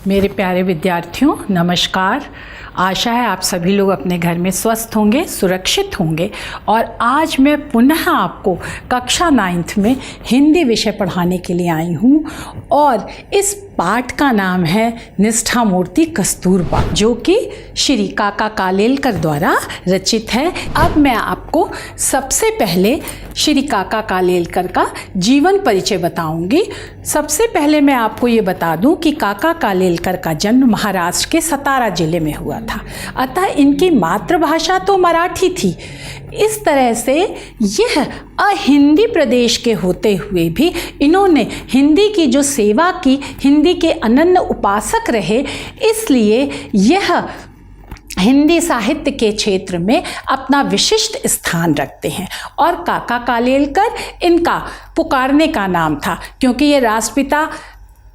मेरे प्यारे विद्यार्थियों, नमस्कार। आशा है आप सभी लोग अपने घर में स्वस्थ होंगे, सुरक्षित होंगे। और आज मैं पुनः आपको कक्षा 9th में हिंदी विषय पढ़ाने के लिए आई हूँ और इस पाठ का नाम है निष्ठा मूर्ति कस्तूरबा, जो कि श्री काका कालेलकर द्वारा रचित है। अब मैं आपको सबसे पहले श्री काका कालेलकर का जीवन परिचय बताऊंगी। सबसे पहले मैं आपको ये बता दूं कि काका कालेलकर का जन्म महाराष्ट्र के सतारा जिले में हुआ था, अतः इनकी मातृभाषा तो मराठी थी। इस तरह से यह अहिंदी प्रदेश के होते हुए भी इन्होंने हिंदी की जो सेवा की, हिंदी के अनन्य उपासक रहे, इसलिए यह हिंदी साहित्य के क्षेत्र में अपना विशिष्ट स्थान रखते हैं। और काका कालेलकर इनका पुकारने का नाम था, क्योंकि ये राष्ट्रपिता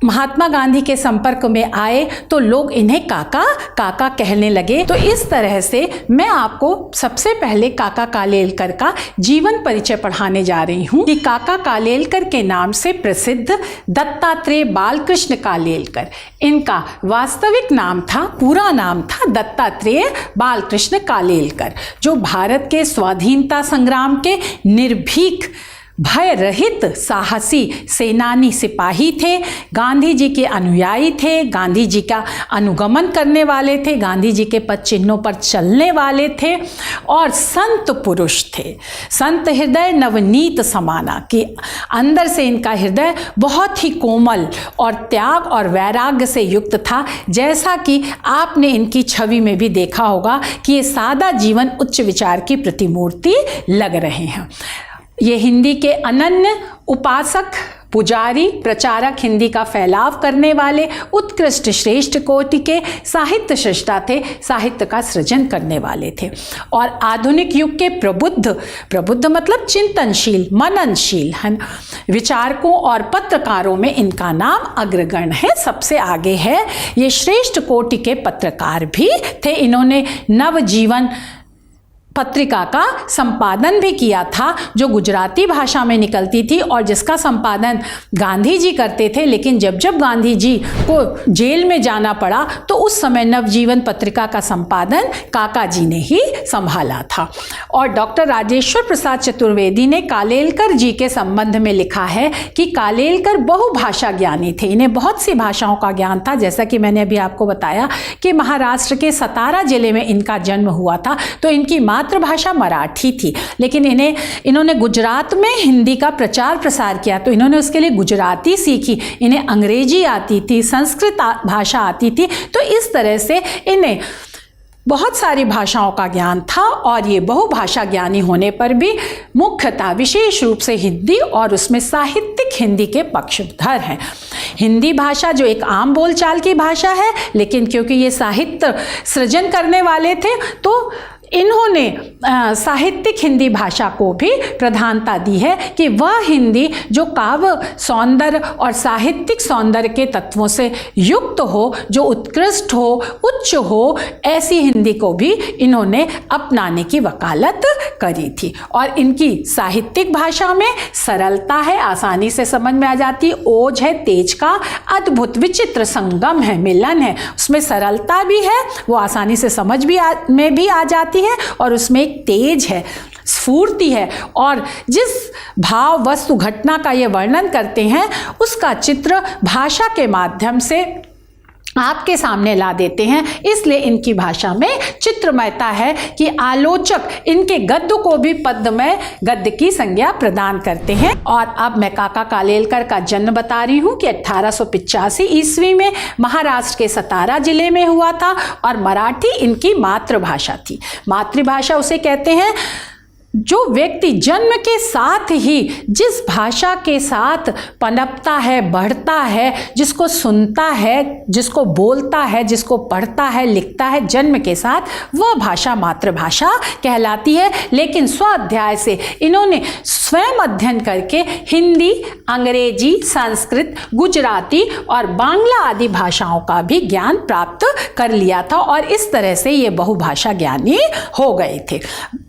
महात्मा गांधी के संपर्क में आए तो लोग इन्हें काका काका कहने लगे। तो इस तरह से मैं आपको सबसे पहले काका कालेलकर का जीवन परिचय पढ़ाने जा रही हूँ कि काका कालेलकर के नाम से प्रसिद्ध दत्तात्रेय बालकृष्ण कालेलकर, इनका वास्तविक नाम था, पूरा नाम था दत्तात्रेय बालकृष्ण कालेलकर, जो भारत के स्वाधीनता संग्राम के निर्भीक, भय रहित, साहसी सेनानी सिपाही थे। गांधी जी के अनुयायी थे, गांधी जी का अनुगमन करने वाले थे, गांधी जी के पद चिन्हों पर चलने वाले थे और संत पुरुष थे। संत हृदय नवनीत समाना, कि अंदर से इनका हृदय बहुत ही कोमल और त्याग और वैराग्य से युक्त था। जैसा कि आपने इनकी छवि में भी देखा होगा कि ये सादा जीवन उच्च विचार की प्रतिमूर्ति लग रहे हैं। ये हिंदी के अनन्य उपासक, पुजारी, प्रचारक, हिंदी का फैलाव करने वाले उत्कृष्ट श्रेष्ठ कोटि के साहित्य सृष्टा थे, साहित्य का सृजन करने वाले थे। और आधुनिक युग के प्रबुद्ध मतलब चिंतनशील, मननशील विचारकों और पत्रकारों में इनका नाम अग्रगण्य है, सबसे आगे है। ये श्रेष्ठ कोटि के पत्रकार भी थे। इन्होंने नवजीवन पत्रिका का संपादन भी किया था, जो गुजराती भाषा में निकलती थी और जिसका संपादन गांधी जी करते थे। लेकिन जब गांधी जी को जेल में जाना पड़ा तो उस समय नवजीवन पत्रिका का संपादन काका जी ने ही संभाला था। और डॉक्टर राजेश्वर प्रसाद चतुर्वेदी ने कालेलकर जी के संबंध में लिखा है कि कालेलकर बहुभाषा ज्ञानी थे। इन्हें बहुत सी भाषाओं का ज्ञान था। जैसा कि मैंने अभी आपको बताया कि महाराष्ट्र के सतारा जिले में इनका जन्म हुआ था, तो इनकी मातृभाषा मराठी थी। लेकिन इन्होंने गुजरात में हिंदी का प्रचार प्रसार किया, तो इन्होंने उसके लिए गुजराती सीखी। इन्हें अंग्रेजी आती थी, संस्कृत भाषा आती थी। तो इस तरह से इन्हें बहुत सारी भाषाओं का ज्ञान था और ये बहुभाषा ज्ञानी होने पर भी मुख्यतः विशेष रूप से हिंदी और उसमें साहित्यिक हिंदी के पक्षधर हैं। हिंदी भाषा जो एक आम बोलचाल की भाषा है, लेकिन क्योंकि ये साहित्य सृजन करने वाले थे तो इन्होंने साहित्यिक हिंदी भाषा को भी प्रधानता दी है कि वह हिंदी जो काव्य सौंदर्य और साहित्यिक सौंदर्य के तत्वों से युक्त हो, जो उत्कृष्ट हो, उच्च हो, ऐसी हिंदी को भी इन्होंने अपनाने की वकालत करी थी। और इनकी साहित्यिक भाषा में सरलता है, आसानी से समझ में आ जाती है, ओज है, तेज का अद्भुत विचित्र संगम है, मिलन है। उसमें सरलता भी है, वो आसानी से समझ में भी आ जाती है और उसमें एक तेज है, स्फूर्ति है। और जिस भाव वस्तु घटना का ये वर्णन करते हैं उसका चित्र भाषा के माध्यम से आपके सामने ला देते हैं। इसलिए इनकी भाषा में चित्रमयता है कि आलोचक इनके गद्य को भी पद्यमय गद्य की संज्ञा प्रदान करते हैं। और अब मैं काका कालेलकर का जन्म बता रही हूँ कि 1885 ईस्वी में महाराष्ट्र के सतारा जिले में हुआ था और मराठी इनकी मातृभाषा थी। मातृभाषा उसे कहते हैं जो व्यक्ति जन्म के साथ ही जिस भाषा के साथ पनपता है, बढ़ता है, जिसको सुनता है, जिसको बोलता है, जिसको पढ़ता है, लिखता है जन्म के साथ, वह भाषा मातृभाषा कहलाती है। लेकिन स्वाध्याय से इन्होंने स्वयं अध्ययन करके हिंदी, अंग्रेजी, संस्कृत, गुजराती और बांग्ला आदि भाषाओं का भी ज्ञान प्राप्त कर लिया था और इस तरह से ये बहुभाषा ज्ञानी हो गए थे।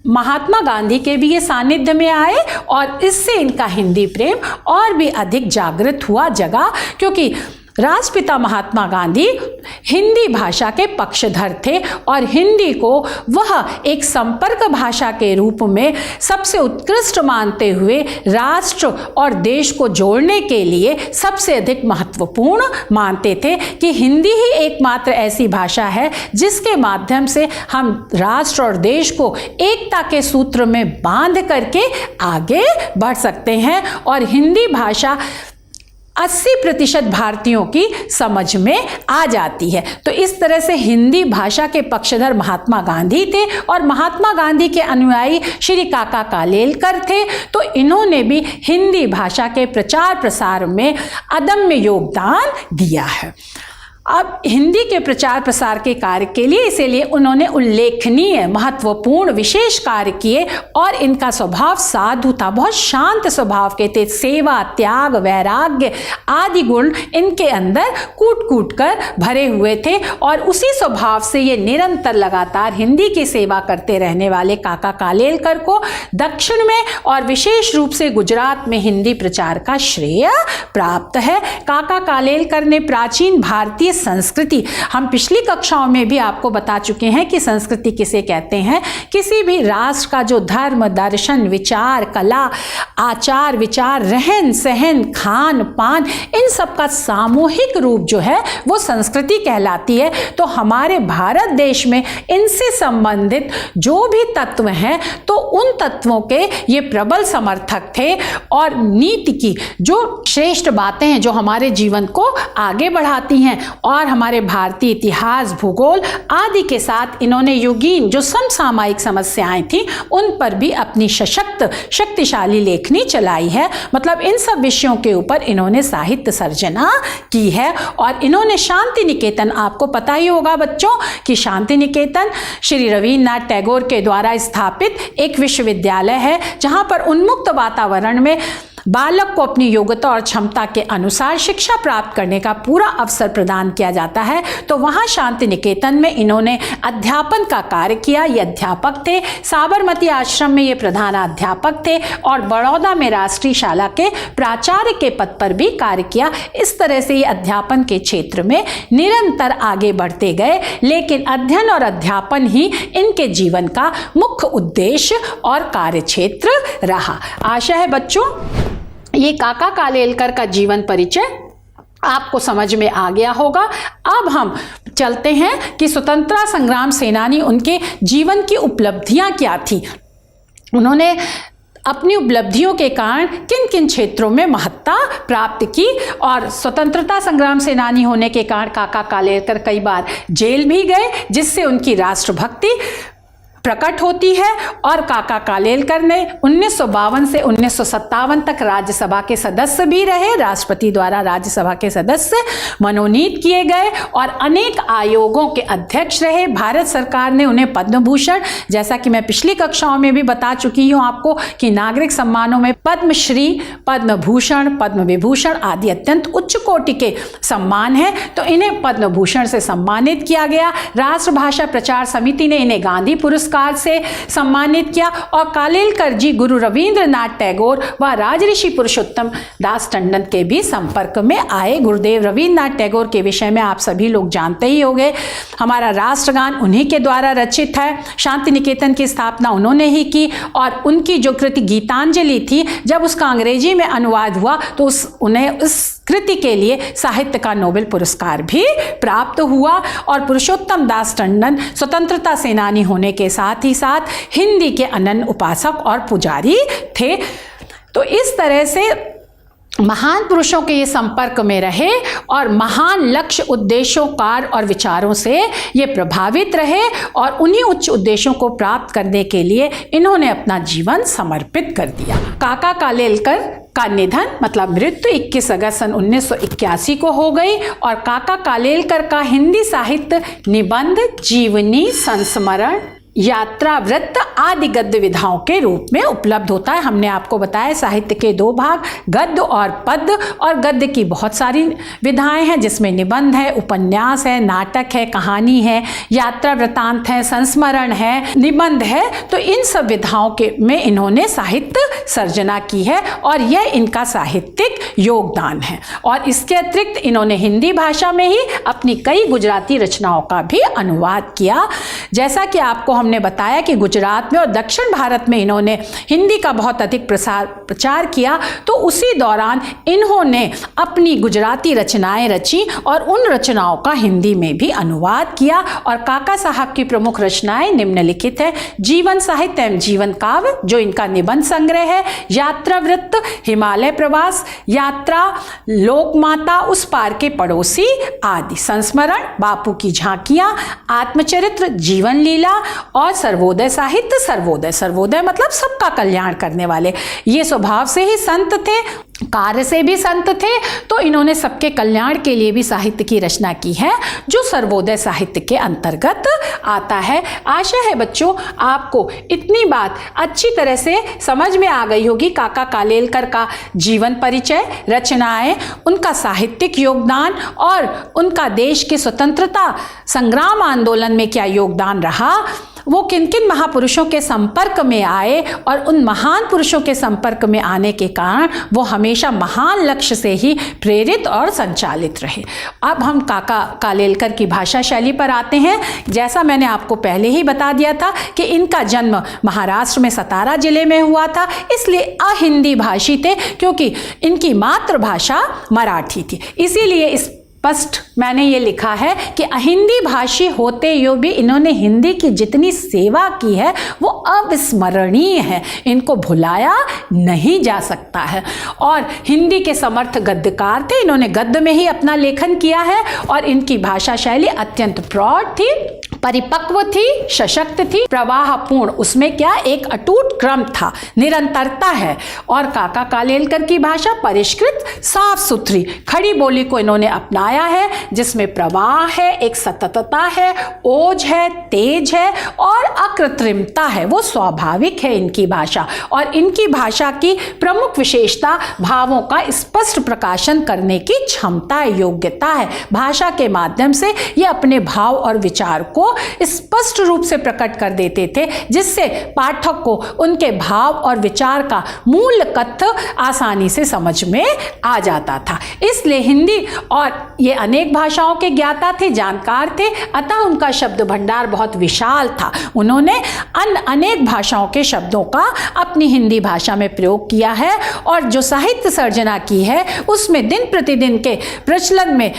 महात्मा गांधी के भी ये सानिध्य में आए और इससे इनका हिंदी प्रेम और भी अधिक जागृत हुआ, जगा, क्योंकि राष्ट्रपिता महात्मा गांधी हिंदी भाषा के पक्षधर थे और हिंदी को वह एक संपर्क भाषा के रूप में सबसे उत्कृष्ट मानते हुए राष्ट्र और देश को जोड़ने के लिए सबसे अधिक महत्वपूर्ण मानते थे कि हिंदी ही एकमात्र ऐसी भाषा है जिसके माध्यम से हम राष्ट्र और देश को एकता के सूत्र में बांध करके आगे बढ़ सकते हैं और हिंदी भाषा 80% भारतीयों की समझ में आ जाती है। तो इस तरह से हिंदी भाषा के पक्षधर महात्मा गांधी थे और महात्मा गांधी के अनुयायी श्री काका कालेलकर थे। तो इन्होंने भी हिंदी भाषा के प्रचार प्रसार में अदम्य योगदान दिया है। अब हिंदी के प्रचार प्रसार के कार्य के लिए इसीलिए उन्होंने उल्लेखनीय महत्वपूर्ण विशेष कार्य किए और इनका स्वभाव साधु था, बहुत शांत स्वभाव के थे। सेवा, त्याग, वैराग्य आदि गुण इनके अंदर कूट कूट कर भरे हुए थे और उसी स्वभाव से ये निरंतर लगातार हिंदी की सेवा करते रहने वाले काका कालेलकर को दक्षिण में और विशेष रूप से गुजरात में हिंदी प्रचार का श्रेय प्राप्त है। काका कालेलकर ने प्राचीन भारतीय संस्कृति, हम पिछली कक्षाओं में भी आपको बता चुके हैं कि संस्कृति किसे कहते हैं, किसी भी राष्ट्र का जो धर्म, दर्शन, विचार, कला, आचार विचार, रहन सहन, खान पान, इन सब का सामूहिक रूप जो है वो संस्कृति कहलाती है। तो हमारे भारत देश में इनसे संबंधित जो भी तत्व हैं तो उन तत्वों के ये प्रबल समर्थक थे और नीति की जो श्रेष्ठ बातें हैं जो हमारे जीवन को आगे बढ़ाती हैं और हमारे भारतीय इतिहास, भूगोल आदि के साथ इन्होंने युगीन जो समसामयिक समस्याएं थी उन पर भी अपनी सशक्त शक्तिशाली लेखनी चलाई है। मतलब इन सब विषयों के ऊपर इन्होंने साहित्य सर्जना की है। और इन्होंने शांति निकेतन, आपको पता ही होगा बच्चों कि शांति निकेतन श्री रविन्द्रनाथ टैगोर के द्वारा स्थापित एक विश्वविद्यालय है जहां पर उन्मुक्त वातावरण में बालक को अपनी योग्यता और क्षमता के अनुसार शिक्षा प्राप्त करने का पूरा अवसर प्रदान किया जाता है। तो वहाँ शांति निकेतन में इन्होंने अध्यापन का कार्य किया। ये अध्यापक थे, साबरमती आश्रम में ये प्रधानाध्यापक थे और बड़ौदा में राष्ट्रीय शाला के प्राचार्य के पद पर भी कार्य किया। इस तरह से ये अध्यापन के क्षेत्र में निरंतर आगे बढ़ते गए, लेकिन अध्ययन और अध्यापन ही इनके जीवन का मुख्य उद्देश्य और कार्यक्षेत्र रहा। आशा है बच्चों ये काका कालेलकर का जीवन परिचय आपको समझ में आ गया होगा। अब हम चलते हैं कि स्वतंत्रता संग्राम सेनानी, उनके जीवन की उपलब्धियां क्या थी, उन्होंने अपनी उपलब्धियों के कारण किन किन क्षेत्रों में महत्ता प्राप्त की और स्वतंत्रता संग्राम सेनानी होने के कारण काका कालेलकर कई बार जेल भी गए, जिससे उनकी राष्ट्रभक्ति प्रकट होती है। और काका कालेलकर ने 1952 से 1957 तक राज्यसभा के सदस्य भी रहे, राष्ट्रपति द्वारा राज्यसभा के सदस्य मनोनीत किए गए और अनेक आयोगों के अध्यक्ष रहे। भारत सरकार ने उन्हें पद्म भूषण, जैसा कि मैं पिछली कक्षाओं में भी बता चुकी हूँ आपको कि नागरिक सम्मानों में पद्मश्री, पद्म भूषण, पद्म विभूषण आदि अत्यंत उच्च कोटि के सम्मान हैं, तो इन्हें पद्म भूषण से सम्मानित किया गया। राष्ट्रभाषा प्रचार समिति ने इन्हें गांधी पुरस्कार से सम्मानित किया और कालेलकर जी गुरु रविन्द्रनाथ टैगोर व राजऋषि पुरुषोत्तम दास टंडन के भी संपर्क में आए। गुरुदेव रविन्द्रनाथ टैगोर के विषय में आप सभी लोग जानते ही होंगे, हमारा राष्ट्रगान उन्हीं के द्वारा रचित है। शांति निकेतन की स्थापना उन्होंने ही की और उनकी जो कृति गीतांजलि थी, जब उसका अंग्रेजी में अनुवाद हुआ तो उन्हें उस कृति के लिए साहित्य का नोबेल पुरस्कार भी प्राप्त हुआ। और पुरुषोत्तम दास टंडन स्वतंत्रता सेनानी होने के साथ ही साथ हिंदी के अनन्य उपासक और पुजारी थे। तो इस तरह से महान पुरुषों के ये संपर्क में रहे और महान लक्ष्य, उद्देश्यों, कार्य और विचारों से ये प्रभावित रहे और उन्हीं उच्च उद्देश्यों को प्राप्त करने के लिए इन्होंने अपना जीवन समर्पित कर दिया। काका कालेलकर का निधन मतलब मृत्यु 21 अगस्त सन 1981 को हो गई और काका कालेलकर का हिंदी साहित्य निबंध, जीवनी, संस्मरण, यात्रा वृत्त आदि गद्य विधाओं के रूप में उपलब्ध होता है। हमने आपको बताया साहित्य के दो भाग, गद्य और पद्य, और गद्य की बहुत सारी विधाएं हैं जिसमें निबंध है, उपन्यास है, नाटक है, कहानी है, यात्रा वृत्तांत है, संस्मरण है, निबंध है। तो इन सब विधाओं के में इन्होंने साहित्य सर्जना की है और यह इनका साहित्यिक योगदान है। और इसके अतिरिक्त इन्होंने हिंदी भाषा में ही अपनी कई गुजराती रचनाओं का भी अनुवाद किया। जैसा कि आपको हमने बताया कि गुजरात में और दक्षिण भारत में इन्होंने हिंदी का बहुत अधिक प्रचार किया, तो उसी दौरान इन्होंने अपनी गुजराती रचनाएं रची और उन रचनाओं का हिंदी में भी अनुवाद किया। और काका साहब की प्रमुख रचनाएं निम्नलिखित है: जीवन साहित्य एवं जीवन काव्य, जो इनका निबंध संग्रह है, यात्रा वृत्त, हिमालय प्रवास, यात्रा, लोकमाता, उस पार के पड़ोसी आदि, संस्मरण, बापू की झांकियां, आत्मचरित्र, जीवन लीला और सर्वोदय साहित्य। सर्वोदय मतलब सबका कल्याण करने वाले। ये स्वभाव से ही संत थे, कार्य से भी संत थे, तो इन्होंने सबके कल्याण के लिए भी साहित्य की रचना की है, जो सर्वोदय साहित्य के अंतर्गत आता है। आशा है बच्चों आपको इतनी बात अच्छी तरह से समझ में आ गई होगी। काका कालेलकर का जीवन परिचय, रचनाएं, उनका साहित्यिक योगदान और उनका देश के स्वतंत्रता संग्राम आंदोलन में क्या योगदान रहा, वो किन किन महापुरुषों के संपर्क में आए और उन महान पुरुषों के संपर्क में आने के कारण वो हमेशा महान लक्ष्य से ही प्रेरित और संचालित रहे। अब हम काका कालेलकर की भाषा शैली पर आते हैं। जैसा मैंने आपको पहले ही बता दिया था कि इनका जन्म महाराष्ट्र में सतारा जिले में हुआ था, इसलिए अहिंदी भाषी थे क्योंकि इनकी मातृभाषा मराठी थी। इसीलिए स्पष्ट मैंने ये लिखा है कि अहिंदी भाषी होते हुए भी इन्होंने हिंदी की जितनी सेवा की है वो अविस्मरणीय है, इनको भुलाया नहीं जा सकता है। और हिंदी के समर्थ गद्यकार थे, इन्होंने गद्य में ही अपना लेखन किया है और इनकी भाषा शैली अत्यंत प्रौढ़ थी, परिपक्व थी, सशक्त थी, प्रवाहपूर्ण, उसमें क्या एक अटूट क्रम था, निरंतरता है। और काका कालेलकर की भाषा परिष्कृत, साफ सुथरी, खड़ी बोली को इन्होंने अपनाया है, जिसमें प्रवाह है, एक सततता है, ओज है, तेज है और अकृत्रिमता है, वो स्वाभाविक है इनकी भाषा। और इनकी भाषा की प्रमुख विशेषता भावों का स्पष्ट प्रकाशन करने की क्षमता, योग्यता है। भाषा के माध्यम से ये अपने भाव और विचार को स्पष्ट रूप से प्रकट कर देते थे, जिससे पाठक को उनके भाव और विचार का मूल कथ्य आसानी से समझ में आ जाता था। इसलिए हिंदी और ये अनेक भाषाओं के ज्ञाता थे, जानकार थे, अतः उनका शब्द भंडार बहुत विशाल था। उन्होंने अनेक भाषाओं के शब्दों का अपनी हिंदी भाषा में प्रयोग किया है और जो साहित्य सर्जना की है उसमें दिन प्रतिदिन के प्रचलन में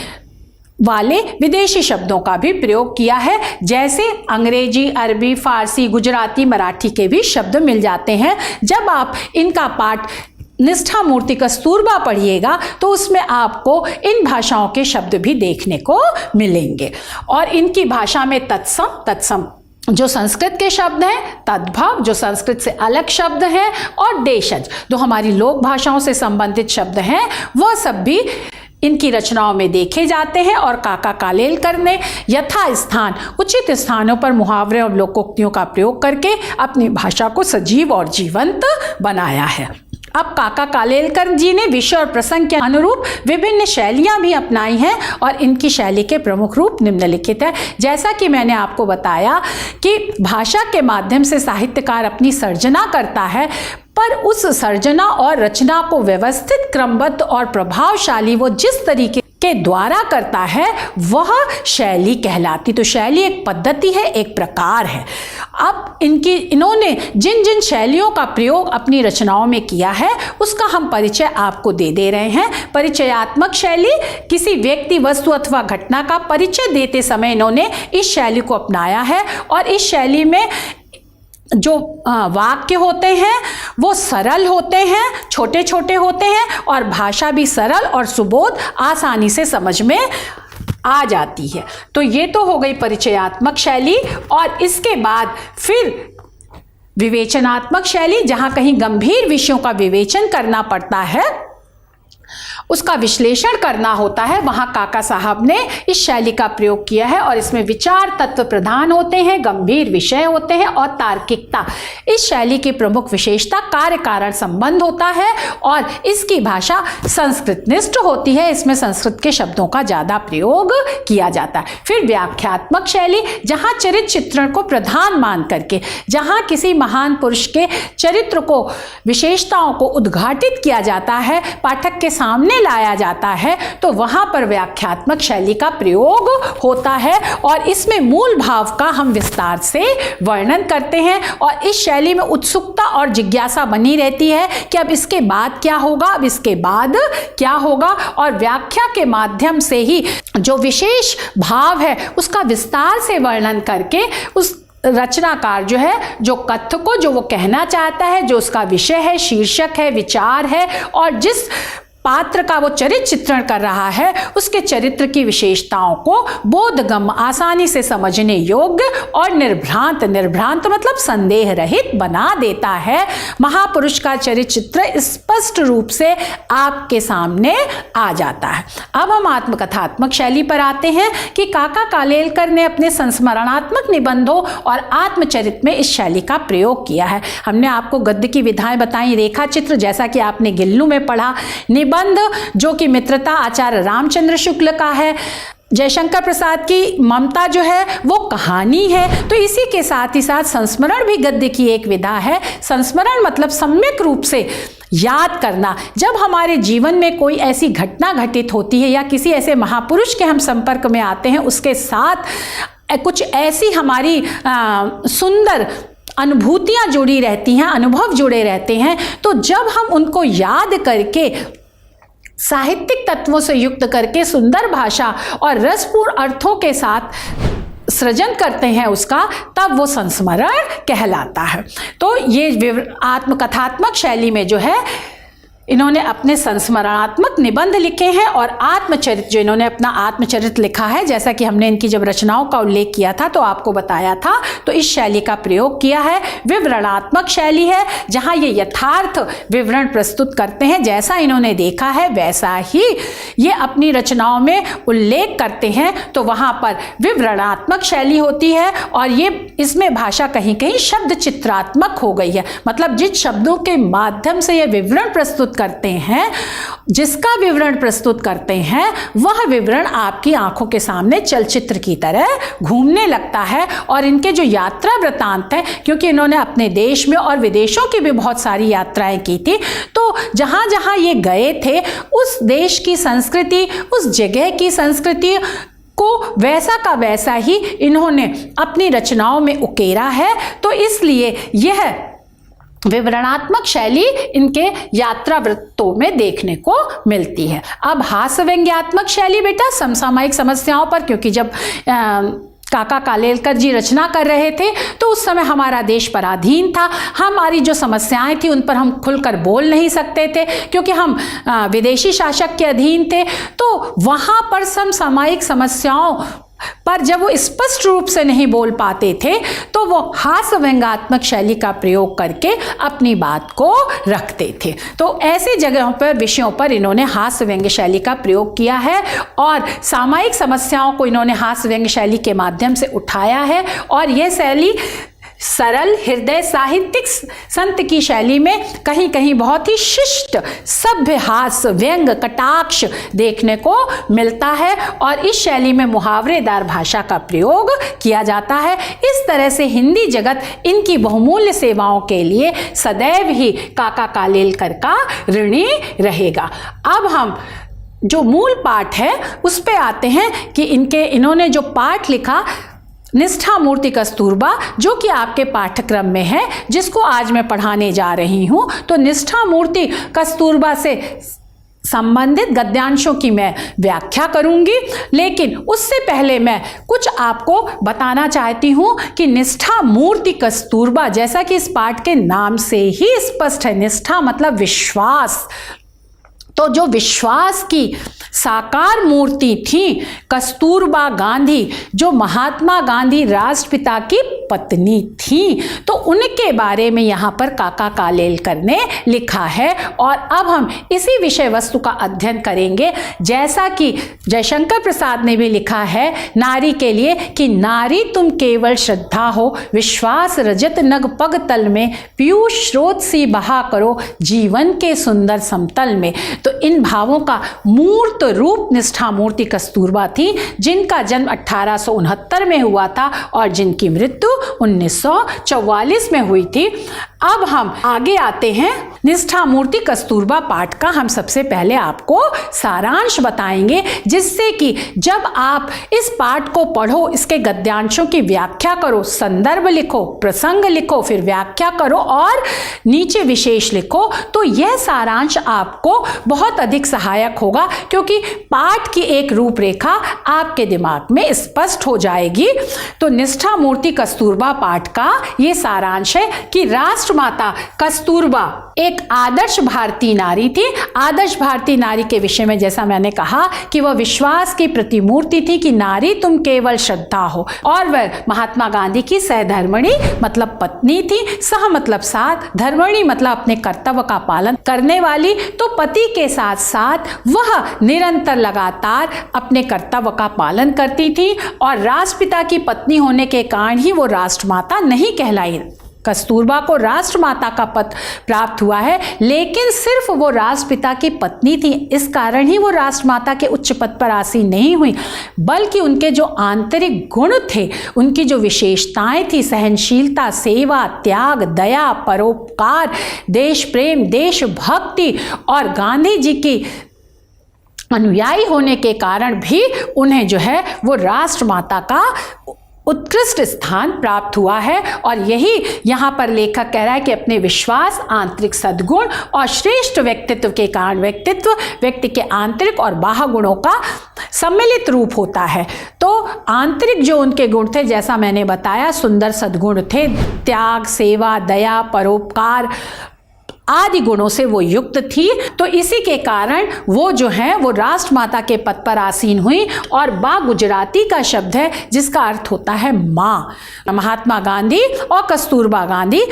वाले विदेशी शब्दों का भी प्रयोग किया है, जैसे अंग्रेजी, अरबी, फारसी, गुजराती, मराठी के भी शब्द मिल जाते हैं। जब आप इनका पाठ निष्ठा मूर्ति कस्तूरबा पढ़िएगा तो उसमें आपको इन भाषाओं के शब्द भी देखने को मिलेंगे। और इनकी भाषा में तत्सम जो संस्कृत के शब्द हैं, तद्भव जो संस्कृत से अलग शब्द हैं, और देशज जो हमारी लोक भाषाओं से संबंधित शब्द हैं, वह सब भी इनकी रचनाओं में देखे जाते हैं। और काका कालेलकर ने यथास्थान उचित स्थानों पर मुहावरे और लोकोक्तियों का प्रयोग करके अपनी भाषा को सजीव और जीवंत बनाया है। अब काका कालेलकर जी ने विषय और प्रसंग के अनुरूप विभिन्न शैलियां भी अपनाई हैं और इनकी शैली के प्रमुख रूप निम्नलिखित है। जैसा कि मैंने आपको बताया कि भाषा के माध्यम से साहित्यकार अपनी सर्जना करता है, पर उस सर्जना और रचना को व्यवस्थित, क्रमबद्ध और प्रभावशाली वो जिस तरीके के द्वारा करता है वह शैली कहलाती। तो शैली एक पद्धति है, एक प्रकार है। अब इन्होंने जिन जिन शैलियों का प्रयोग अपनी रचनाओं में किया है उसका हम परिचय आपको दे रहे हैं। परिचयात्मक शैली, किसी व्यक्ति, वस्तु अथवा घटना का परिचय देते समय इन्होंने इस शैली को अपनाया है। और इस शैली में जो वाक्य होते हैं वो सरल होते हैं, छोटे छोटे होते हैं और भाषा भी सरल और सुबोध, आसानी से समझ में आ जाती है। तो ये तो हो गई परिचयात्मक शैली। और इसके बाद फिर विवेचनात्मक शैली, जहाँ कहीं गंभीर विषयों का विवेचन करना पड़ता है उसका विश्लेषण करना होता है, वहाँ काका साहब ने इस शैली का प्रयोग किया है। और इसमें विचार तत्व प्रधान होते हैं, गंभीर विषय होते हैं और तार्किकता। इस शैली की प्रमुख विशेषता कार्य कारण संबंध होता है और इसकी भाषा संस्कृतनिष्ठ होती है। इसमें संस्कृत के शब्दों का ज़्यादा प्रयोग किया जाता है। फिर व्याख्यात्मक शैली, जहाँ चरित्र चित्रण को प्रधान मान करके, जहाँ किसी महान पुरुष के चरित्र को, विशेषताओं को उद्घाटित किया जाता है, पाठक के सामने लाया जाता है, तो वहां पर व्याख्यात्मक शैली का प्रयोग होता है। और इसमें मूल भाव का हम विस्तार से वर्णन करते हैं और इस शैली में उत्सुकता और जिज्ञासा बनी रहती है कि अब इसके बाद क्या होगा, अब इसके बाद क्या होगा। और व्याख्या के माध्यम से ही जो विशेष भाव है उसका विस्तार से वर्णन करके उस रचनाकार जो है, जो कथ्य को, जो वो कहना चाहता है, जो उसका विषय है, शीर्षक है, विचार है और जिस पात्र का वो चरित्र चित्रण कर रहा है, उसके चरित्र की विशेषताओं को बोधगम्य, आसानी से समझने योग्य और निर्भ्रांत मतलब संदेह रहित बना देता है। महापुरुष का चरित्र चित्र स्पष्ट रूप से आपके सामने आ जाता है। अब हम आत्मकथात्मक शैली पर आते हैं कि काका कालेलकर ने अपने संस्मरणात्मक निबंधों और आत्मचरित में इस शैली का प्रयोग किया है। हमने आपको गद्य की विधाएं बताई, रेखा चित्र जैसा कि आपने गिल्लू में पढ़ा, निबंध जो कि मित्रता आचार्य रामचंद्र शुक्ल का है, जयशंकर प्रसाद की ममता जो है वो कहानी है। तो इसी के साथ ही साथ संस्मरण भी गद्य की एक विधा है। संस्मरण मतलब सम्यक रूप से याद करना। जब हमारे जीवन में कोई ऐसी घटना घटित होती है या किसी ऐसे महापुरुष के हम संपर्क में आते हैं, उसके साथ कुछ ऐसी हमारी सुंदर अनुभूतियां जुड़ी रहती हैं, अनुभव जुड़े रहते हैं, तो जब हम उनको याद करके साहित्यिक तत्वों से युक्त करके सुंदर भाषा और रसपूर्ण अर्थों के साथ सृजन करते हैं उसका, तब वो संस्मरण कहलाता है। तो ये आत्मकथात्मक शैली में जो है इन्होंने अपने संस्मरणात्मक निबंध लिखे हैं और आत्मचरित, जो इन्होंने अपना आत्मचरित लिखा है, जैसा कि हमने इनकी जब रचनाओं का उल्लेख किया था तो आपको बताया था, तो इस शैली का प्रयोग किया है। विवरणात्मक शैली है, जहां ये यथार्थ विवरण प्रस्तुत करते हैं, जैसा इन्होंने देखा है वैसा ही ये अपनी रचनाओं में उल्लेख करते हैं, तो वहां पर विवरणात्मक शैली होती है। और ये इसमें भाषा कहीं कहीं शब्द चित्रात्मक हो गई है, मतलब जिन शब्दों के माध्यम से ये विवरण प्रस्तुत करते हैं, जिसका विवरण प्रस्तुत करते हैं, वह विवरण आपकी आंखों के सामने चलचित्र की तरह घूमने लगता है। और इनके जो यात्रा वृतांत है, क्योंकि इन्होंने अपने देश में और विदेशों की भी बहुत सारी यात्राएं की थी, तो जहां जहां ये गए थे उस देश की संस्कृति, उस जगह की संस्कृति को वैसा का वैसा ही इन्होंने अपनी रचनाओं में उकेरा है। तो इसलिए यह विवरणात्मक शैली इनके यात्रा वृत्तों में देखने को मिलती है। अब हास्य व्यंग्यात्मक शैली बेटा समसामयिक समस्याओं पर, क्योंकि जब काका कालेलकर जी रचना कर रहे थे तो उस समय हमारा देश पराधीन था, हमारी जो समस्याएं थी उन पर हम खुलकर बोल नहीं सकते थे क्योंकि हम विदेशी शासक के अधीन थे। तो वहाँ पर समसामयिक समस्याओं पर जब वो स्पष्ट रूप से नहीं बोल पाते थे तो वो हास्य व्यंग्यात्मक शैली का प्रयोग करके अपनी बात को रखते थे। तो ऐसी जगहों पर, विषयों पर इन्होंने हास्य व्यंग्य शैली का प्रयोग किया है और सामायिक समस्याओं को इन्होंने हास्य व्यंग्य शैली के माध्यम से उठाया है। और यह शैली सरल हृदय साहित्यिक संत की शैली में कहीं कहीं बहुत ही शिष्ट सभ्य हास्य व्यंग कटाक्ष देखने को मिलता है और इस शैली में मुहावरेदार भाषा का प्रयोग किया जाता है। इस तरह से हिंदी जगत इनकी बहुमूल्य सेवाओं के लिए सदैव ही काका कालेलकर का ऋणी रहेगा। अब हम जो मूल पाठ है उस पे आते हैं कि इन्होंने जो पाठ लिखा निष्ठा मूर्ति कस्तूरबा, जो कि आपके पाठ्यक्रम में है, जिसको आज मैं पढ़ाने जा रही हूँ। तो निष्ठा मूर्ति कस्तूरबा से संबंधित गद्यांशों की मैं व्याख्या करूंगी, लेकिन उससे पहले मैं कुछ आपको बताना चाहती हूं कि निष्ठा मूर्ति कस्तूरबा, जैसा कि इस पाठ के नाम से ही स्पष्ट है, निष्ठा मतलब विश्वास। तो जो विश्वास की साकार मूर्ति थी कस्तूरबा गांधी, जो महात्मा गांधी राष्ट्रपिता की पत्नी थी। तो उनके बारे में यहाँ पर काका कालेलकर ने लिखा है। और अब हम इसी विषय वस्तु का अध्ययन करेंगे, जैसा कि जयशंकर प्रसाद ने भी लिखा है नारी के लिए कि नारी तुम केवल श्रद्धा हो, विश्वास रजत नग पग तल में, पीयूष स्रोत सी बहा करो जीवन के सुंदर समतल में। तो इन भावों का मूर्त रूप निष्ठा मूर्ति कस्तूरबा थी, जिनका जन्म 1869 में हुआ था और जिनकी मृत्यु 1944 में हुई थी। अब हम आगे आते हैं निष्ठा मूर्ति कस्तूरबा पाठ का। हम सबसे पहले आपको सारांश बताएंगे, जिससे कि जब आप इस पाठ को पढ़ो, इसके गद्यांशों की व्याख्या करो, संदर्भ लिखो, प्रसंग लिखो, फिर व्याख्या करो और नीचे विशेष लिखो, तो यह सारांश आपको बहुत अधिक सहायक होगा, क्योंकि पाठ की एक रूपरेखा आपके दिमाग में स्पष्ट हो जाएगी। तो निष्ठा मूर्ति कस्तूरबा पाठ का ये सारांश है कि राष्ट्रमाता कस्तूरबा एक आदर्श भारतीय नारी थी। आदर्श भारतीय नारी के विषय में जैसा मैंने कहा कि वह विश्वास की प्रतिमूर्ति थी कि नारी तुम केवल श्रद्धा हो, और वह महात्मा गांधी की सहधर्मिणी मतलब पत्नी थी। सह मतलब साथ, धर्मिणी मतलब अपने कर्तव्य का पालन करने वाली। तो पति के साथ साथ वह निरंतर लगातार अपने कर्तव्य का पालन करती थी, और राष्ट्रपिता की पत्नी होने के कारण ही वो राष्ट्रमाता नहीं कहलाई। कस्तूरबा को राष्ट्रमाता का पद प्राप्त हुआ है, लेकिन सिर्फ वो राष्ट्रपिता की पत्नी थी, इस कारण ही वो राष्ट्रमाता के उच्च पद पर आसीन नहीं हुई, बल्कि उनके जो आंतरिक गुण थे, उनकी जो विशेषताएं थी, सहनशीलता, सेवा, त्याग, दया, परोपकार, देश प्रेम, देशभक्ति और गांधी जी की अनुयायी होने के कारण भी उन्हें जो है वो राष्ट्रमाता का उत्कृष्ट स्थान प्राप्त हुआ है। और यही यहाँ पर लेखक कह रहा है कि अपने विश्वास, आंतरिक सद्गुण और श्रेष्ठ व्यक्तित्व के कारण व्यक्तित्व व्यक्ति के आंतरिक और बाह्य गुणों का सम्मिलित रूप होता है। तो आंतरिक जो उनके गुण थे, जैसा मैंने बताया, सुंदर सद्गुण थे, त्याग, सेवा, दया, परोपकार आदि गुणों से वो युक्त थी। तो इसी के कारण वो जो है वो राष्ट्रमाता के पद पर आसीन हुई। और बा गुजराती का शब्द है जिसका अर्थ होता है माँ। महात्मा गांधी और कस्तूरबा गांधी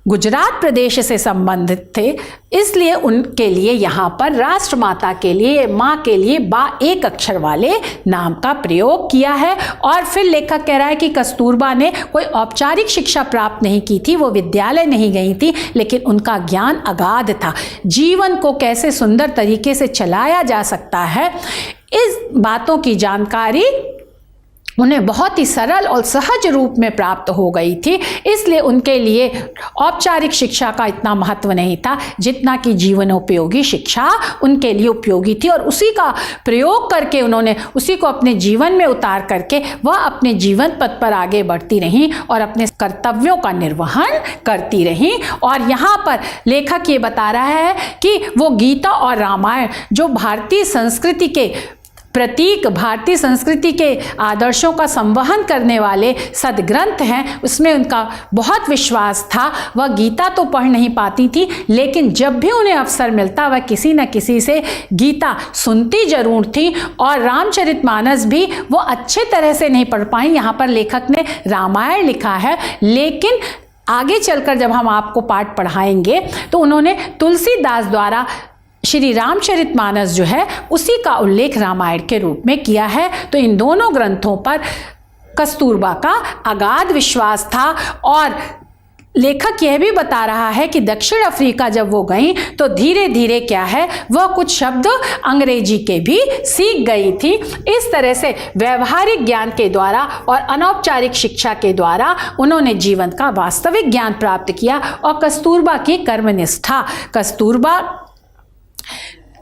गुजरात प्रदेश से संबंधित थे, इसलिए उनके लिए यहाँ पर राष्ट्रमाता के लिए, माँ के लिए बा एक अक्षर वाले नाम का प्रयोग किया है। और फिर लेखक कह रहा है कि कस्तूरबा ने कोई औपचारिक शिक्षा प्राप्त नहीं की थी, वो विद्यालय नहीं गई थी, लेकिन उनका ज्ञान अगाध था। जीवन को कैसे सुंदर तरीके से चलाया जा सकता है, इस बातों की जानकारी उन्हें बहुत ही सरल और सहज रूप में प्राप्त हो गई थी। इसलिए उनके लिए औपचारिक शिक्षा का इतना महत्व नहीं था जितना कि जीवनोपयोगी शिक्षा उनके लिए उपयोगी थी, और उसी का प्रयोग करके उन्होंने उसी को अपने जीवन में उतार करके वह अपने जीवन पथ पर आगे बढ़ती रहीं और अपने कर्तव्यों का निर्वहन करती रहीं। और यहाँ पर लेखक ये बता रहा है कि वो गीता और रामायण जो भारतीय संस्कृति के प्रतीक, भारतीय संस्कृति के आदर्शों का संवहन करने वाले सदग्रंथ हैं, उसमें उनका बहुत विश्वास था। वह गीता तो पढ़ नहीं पाती थी, लेकिन जब भी उन्हें अवसर मिलता वह किसी न किसी से गीता सुनती जरूर थी। और रामचरितमानस भी वो अच्छे तरह से नहीं पढ़ पाई। यहाँ पर लेखक ने रामायण लिखा है, लेकिन आगे चलकर जब हम आपको पाठ पढ़ाएंगे तो उन्होंने तुलसीदास द्वारा श्री रामचरितमानस जो है उसी का उल्लेख रामायण के रूप में किया है। तो इन दोनों ग्रंथों पर कस्तूरबा का अगाध विश्वास था। और लेखक यह भी बता रहा है कि दक्षिण अफ्रीका जब वो गई तो धीरे धीरे क्या है वह कुछ शब्द अंग्रेजी के भी सीख गई थी। इस तरह से व्यवहारिक ज्ञान के द्वारा और अनौपचारिक शिक्षा के द्वारा उन्होंने जीवन का वास्तविक ज्ञान प्राप्त किया। और कस्तूरबा की कर्मनिष्ठा, कस्तूरबा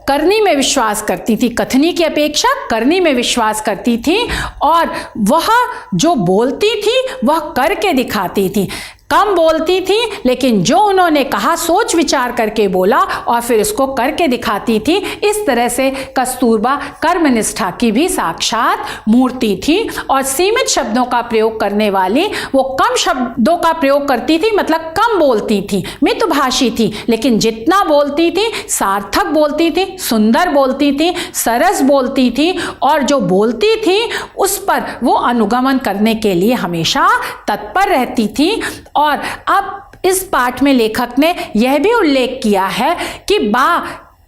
करनी में विश्वास करती थी, कथनी की अपेक्षा करनी में विश्वास करती थी, और वह जो बोलती थी वह करके दिखाती थी। कम बोलती थी, लेकिन जो उन्होंने कहा सोच विचार करके बोला और फिर उसको करके दिखाती थी। इस तरह से कस्तूरबा कर्मनिष्ठा की भी साक्षात मूर्ति थी और सीमित शब्दों का प्रयोग करने वाली, वो कम शब्दों का प्रयोग करती थी, मतलब कम बोलती थी, मितभाषी थी, लेकिन जितना बोलती थी सार्थक बोलती थी, सुंदर बोलती थी, सरस बोलती थी और जो बोलती थी उस पर वो अनुगमन करने के लिए हमेशा तत्पर रहती थी। और अब इस पाठ में लेखक ने यह भी उल्लेख किया है कि बा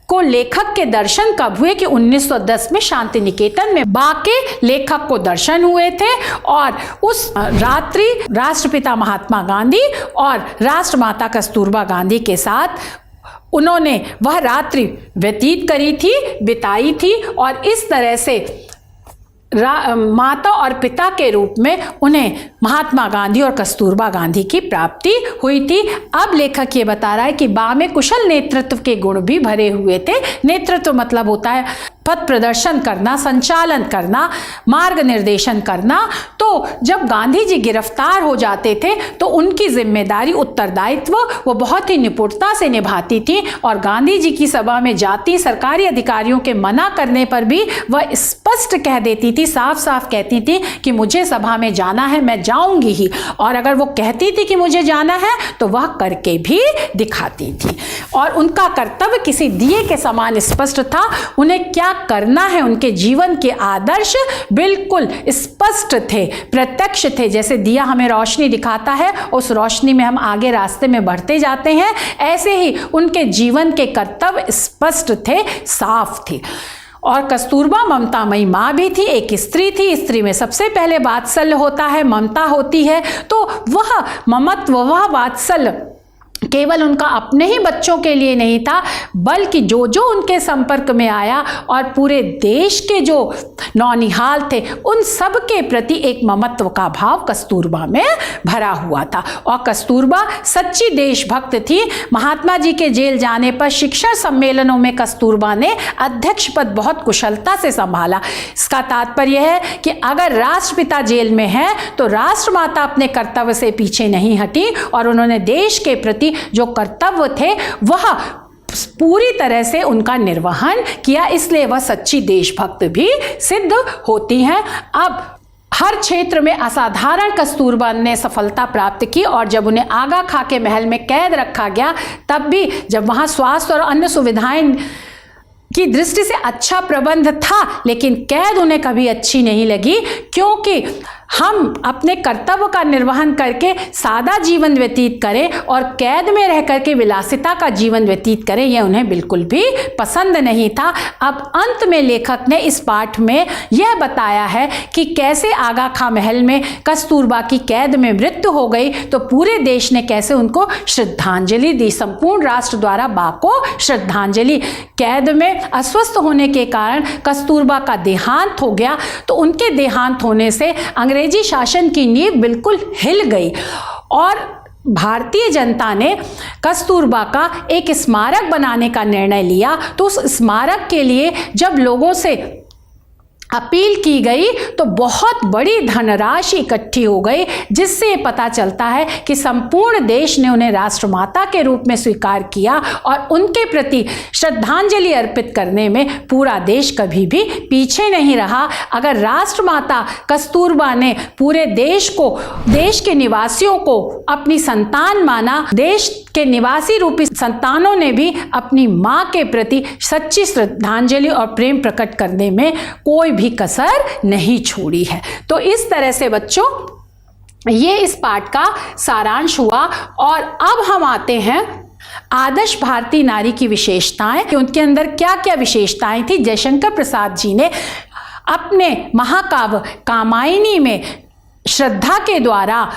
को लेखक के दर्शन कब हुए कि 1910 में शांति निकेतन में बा के लेखक को दर्शन हुए थे और उस रात्रि राष्ट्रपिता महात्मा गांधी और राष्ट्रमाता कस्तूरबा गांधी के साथ उन्होंने वह रात्रि व्यतीत करी थी, बिताई थी और इस तरह से माता और पिता के रूप में उन्हें महात्मा गांधी और कस्तूरबा गांधी की प्राप्ति हुई थी। अब लेखक ये बता रहा है कि बा में कुशल नेतृत्व के गुण भी भरे हुए थे। नेतृत्व मतलब होता है पथ प्रदर्शन करना, संचालन करना, मार्ग निर्देशन करना। तो जब गांधी जी गिरफ्तार हो जाते थे तो उनकी जिम्मेदारी, उत्तरदायित्व वो बहुत ही निपुणता से निभाती थी और गांधी जी की सभा में जाती सरकारी अधिकारियों के मना करने पर भी वह स्पष्ट कह देती थी, साफ साफ कहती थी कि मुझे सभा में जाना है, मैं जाऊंगी ही। और अगर वो कहती थी कि मुझे जाना है तो वह करके भी दिखाती थी और उनका कर्तव्य किसी दिए के समान स्पष्ट था। उन्हें क्या करना है, उनके जीवन के आदर्श बिल्कुल स्पष्ट थे, प्रत्यक्ष थे। जैसे दिया हमें रोशनी दिखाता है, उस रोशनी में हम आगे रास्ते में बढ़ते जाते हैं, ऐसे ही उनके जीवन के कर्तव्य स्पष्ट थे, साफ थे। और कस्तूरबा ममतामयी माँ भी थी, एक स्त्री थी। स्त्री में सबसे पहले वात्सल्य होता है, ममता होती है। तो वह ममत्व, वह वात्सल्य केवल उनका अपने ही बच्चों के लिए नहीं था, बल्कि जो जो उनके संपर्क में आया और पूरे देश के जो नौनिहाल थे उन सब के प्रति एक ममत्व का भाव कस्तूरबा में भरा हुआ था। और कस्तूरबा सच्ची देशभक्त थी। महात्मा जी के जेल जाने पर शिक्षण सम्मेलनों में कस्तूरबा ने अध्यक्ष पद बहुत कुशलता से संभाला। इसका तात्पर्य है कि अगर राष्ट्रपिता जेल में है तो राष्ट्रमाता अपने कर्तव्य से पीछे नहीं हटी और उन्होंने देश के प्रति जो कर्तव्य थे वह पूरी तरह से उनका निर्वहन किया, इसलिए वह सच्ची देशभक्त भी सिद्ध होती हैं। अब हर क्षेत्र में असाधारण कस्तूरबा ने सफलता प्राप्त की और जब उन्हें आगा खां के महल में कैद रखा गया तब भी जब वहां स्वास्थ्य और अन्य सुविधाएं की दृष्टि से अच्छा प्रबंध था, लेकिन कैद उन्हें कभी अच्छी नहीं लगी, क्योंकि हम अपने कर्तव्य का निर्वहन करके सादा जीवन व्यतीत करें और कैद में रह करके विलासिता का जीवन व्यतीत करें, यह उन्हें बिल्कुल भी पसंद नहीं था। अब अंत में लेखक ने इस पाठ में यह बताया है कि कैसे आगा खां महल में कस्तूरबा की कैद में मृत्यु हो गई तो पूरे देश ने कैसे उनको श्रद्धांजलि दी। संपूर्ण राष्ट्र द्वारा बा को श्रद्धांजलि। कैद में अस्वस्थ होने के कारण कस्तूरबा का देहांत हो गया, तो उनके देहांत होने से अंग्रेजी शासन की नींव बिल्कुल हिल गई और भारतीय जनता ने कस्तूरबा का एक स्मारक बनाने का निर्णय लिया। तो उस स्मारक के लिए जब लोगों से अपील की गई तो बहुत बड़ी धनराशि इकट्ठी हो गई, जिससे पता चलता है कि संपूर्ण देश ने उन्हें राष्ट्रमाता के रूप में स्वीकार किया और उनके प्रति श्रद्धांजलि अर्पित करने में पूरा देश कभी भी पीछे नहीं रहा। अगर राष्ट्रमाता कस्तूरबा ने पूरे देश को, देश के निवासियों को अपनी संतान माना, देश के निवासी रूपी संतानों ने भी अपनी माँ के प्रति सच्ची श्रद्धांजलि और प्रेम प्रकट करने में कोई भी कसर नहीं छोड़ी है। तो इस तरह से बच्चों ये इस पाठ का सारांश हुआ। और अब हम आते हैं आदर्श भारतीय नारी की विशेषताएं, कि उनके अंदर क्या क्या विशेषताएं थी। जयशंकर प्रसाद जी ने अपने महाकाव्य कामायनी में श्रद्धा के द्वारा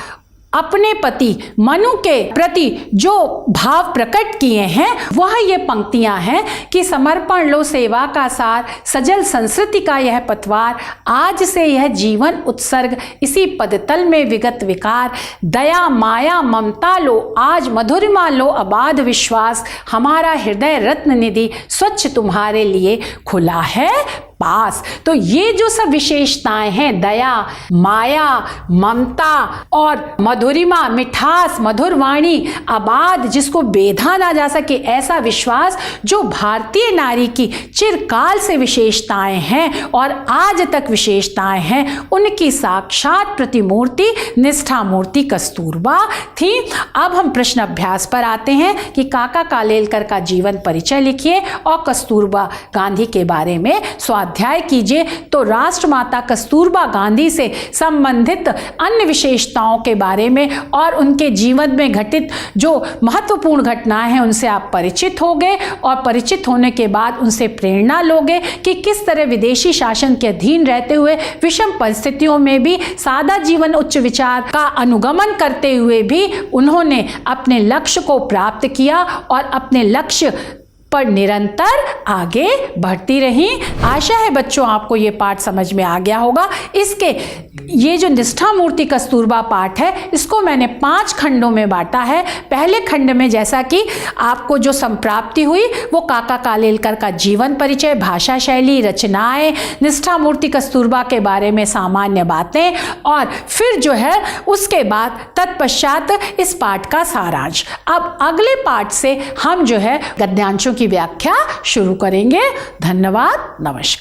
अपने पति मनु के प्रति जो भाव प्रकट किए हैं वह ये पंक्तियां हैं कि समर्पण लो सेवा का सार, सजल संस्कृति का यह पतवार, आज से यह जीवन उत्सर्ग, इसी पदतल में विगत विकार, दया माया ममता लो आज, मधुरिमा लो अबाध विश्वास, हमारा हृदय रत्न निधि स्वच्छ तुम्हारे लिए खुला है पास। तो ये जो सब विशेषताएं हैं, दया, माया, ममता और मधुरिमा, मिठास, मधुर वाणी, आबाद जिसको बेधा ना जा सके ऐसा विश्वास, जो भारतीय नारी की चिरकाल से विशेषताएं हैं और आज तक विशेषताएं हैं, उनकी साक्षात प्रतिमूर्ति निष्ठा मूर्ति कस्तूरबा थी। अब हम प्रश्न अभ्यास पर आते हैं कि काका कालेलकर का जीवन परिचय लिखिए और कस्तूरबा गांधी के बारे में स्वाध्याय कीजिए। तो राष्ट्रमाता कस्तूरबा गांधी से संबंधित अन्य विशेषताओं के बारे में और उनके जीवन में घटित जो महत्वपूर्ण घटनाएं हैं उनसे आप परिचित हो गए, और परिचित होने के बाद उनसे प्रेरणा लोगे कि किस तरह विदेशी शासन के अधीन रहते हुए विषम परिस्थितियों में भी सादा जीवन उच्च विचार का अनुगमन करते हुए भी उन्होंने अपने लक्ष्य को प्राप्त किया और अपने लक्ष्य पर निरंतर आगे बढ़ती रही। आशा है बच्चों आपको ये पाठ समझ में आ गया होगा। इसके ये जो निष्ठा मूर्ति कस्तूरबा पाठ है इसको मैंने 5 खंडों में बांटा है। पहले खंड में जैसा कि आपको जो संप्राप्ति हुई वो काका कालेलकर का जीवन परिचय, भाषा शैली, रचनाएं, निष्ठा मूर्ति कस्तूरबा के बारे में सामान्य बातें, और फिर जो है उसके बाद तत्पश्चात इस पाठ का सारांश। अब अगले पाठ से हम जो है गद्यांशों की व्याख्या शुरू करेंगे। धन्यवाद, नमस्कार।